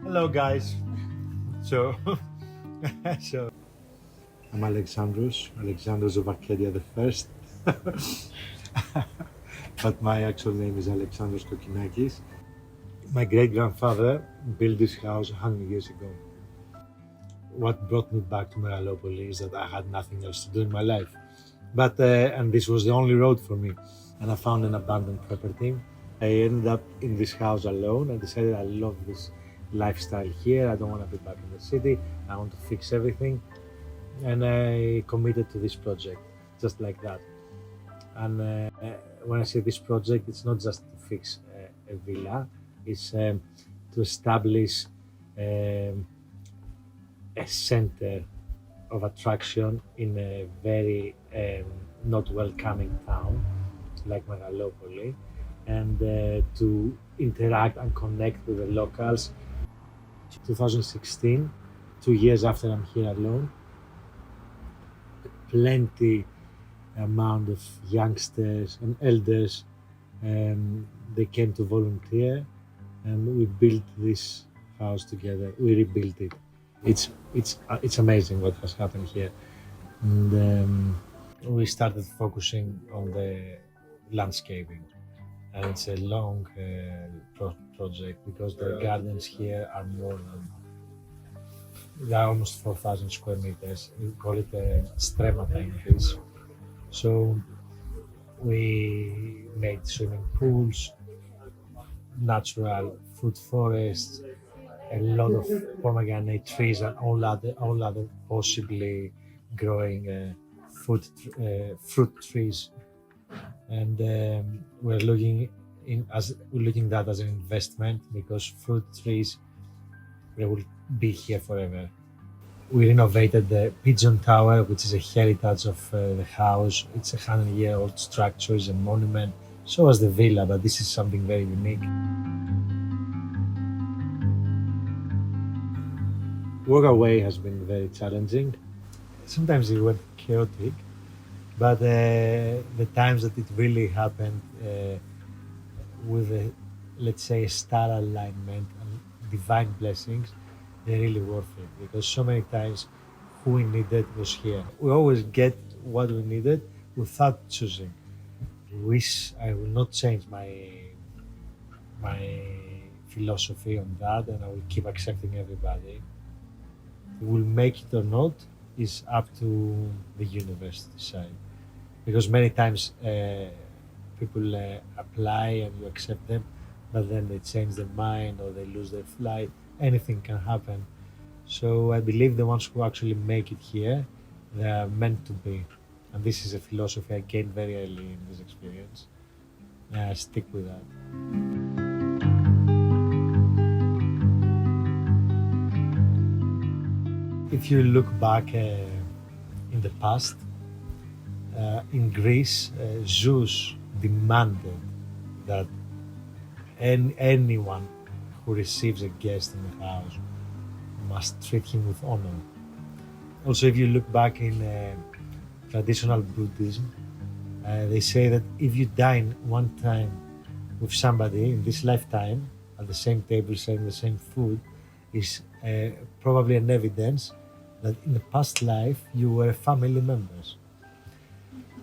Hello, guys. So, so I'm Alexandros of Arcadia the First, but my actual name is Alexandros Kokinakis. My great grandfather built this house 100 years ago. What brought me back to Megalopolis is that I had nothing else to do in my life. But and this was the only road for me. And I found an abandoned property. I ended up in this house alone. I decided I love this lifestyle here. I don't want to be back in the city. I want to fix everything. And I committed to this project, just like that. And when I say this project, it's not just to fix a villa, it's to establish um, a center of attraction in a very not welcoming town like Megalopoli, and to interact and connect with the locals. 2016, 2 years after I'm here alone, plenty amount of youngsters and elders, they came to volunteer, and we built this house together. We rebuilt it. It's amazing what has happened here, and we started focusing on the landscaping, and it's a long project because the gardens here are more than they are almost 4,000 square meters. We call it stremata in Greece. So we made swimming pools, natural fruit forests, a lot of pomegranate trees, and all other possibly growing fruit trees. And we're looking that as an investment because fruit trees, they will be here forever. We renovated the Pigeon Tower, which is a heritage of the house. It's a 100-year-old structure, it's a monument. So was the villa, but this is something very unique. Workaway has been very challenging. Sometimes it went chaotic, but the times that it really happened with let's say, a star alignment and divine blessings, they're really worth it because so many times who we needed was here. We always get what we needed without choosing. Wish I will not change my philosophy on that, and I will keep accepting everybody. Will make it or not is up to the universe to decide. Because many times people apply and you accept them, but then they change their mind or they lose their flight. Anything can happen. So I believe the ones who actually make it here, they are meant to be. And this is a philosophy I gained very early in this experience. And I stick with that. If you look back in the past, in Greece, Zeus demanded that anyone who receives a guest in the house must treat him with honor. Also, if you look back in traditional Buddhism, they say that if you dine one time with somebody in this lifetime at the same table, sharing the same food, is probably an evidence that in the past life you were family members.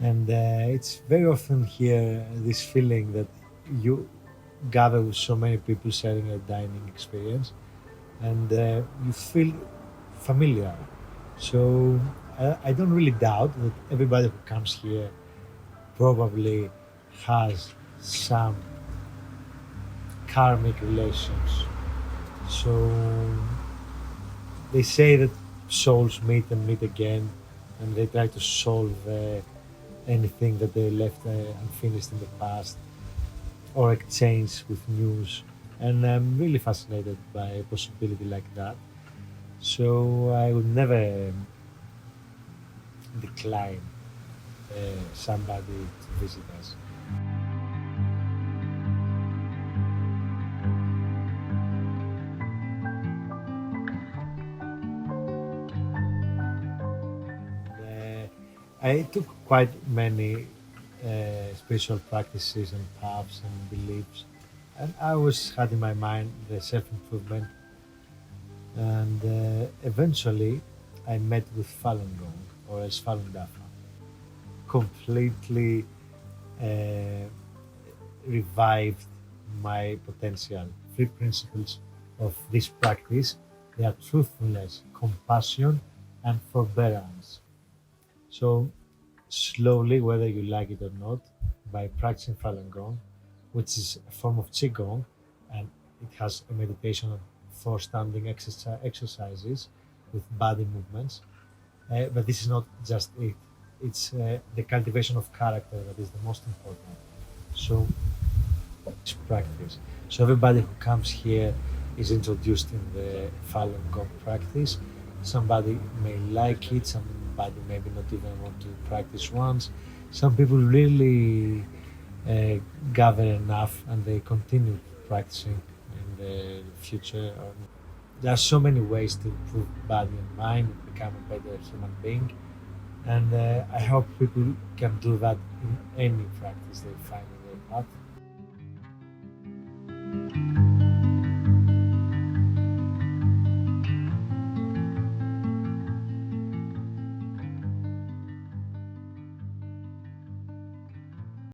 And it's very often here this feeling that you gather with so many people sharing a dining experience, and you feel familiar. So I don't really doubt that everybody who comes here probably has some karmic relations. So they say that souls meet and meet again, and they try to solve anything that they left unfinished in the past or exchange with news. And I'm really fascinated by a possibility like that. So I would never decline somebody to visit us. Uh, I took quite many spiritual practices and paths and beliefs, and I always had in my mind the self improvement. And eventually, I met with Falun Gong, or as Falun Dafa, completely uh, revived my potential. Three principles of this practice: they are truthfulness, compassion, and forbearance. So slowly, whether you like it or not, by practicing Falun Gong, which is a form of Qigong, and it has a meditation for standing exercises with body movements. But this is not just it. It's the cultivation of character that is the most important. So it's practice. So everybody who comes here is introduced in the Falun Gong practice. Somebody may like it, somebody maybe not even want to practice once. Some people really gather enough and they continue practicing in the future. There are so many ways to improve body and mind and become a better human being. And I hope people can do that in any practice they find in their path.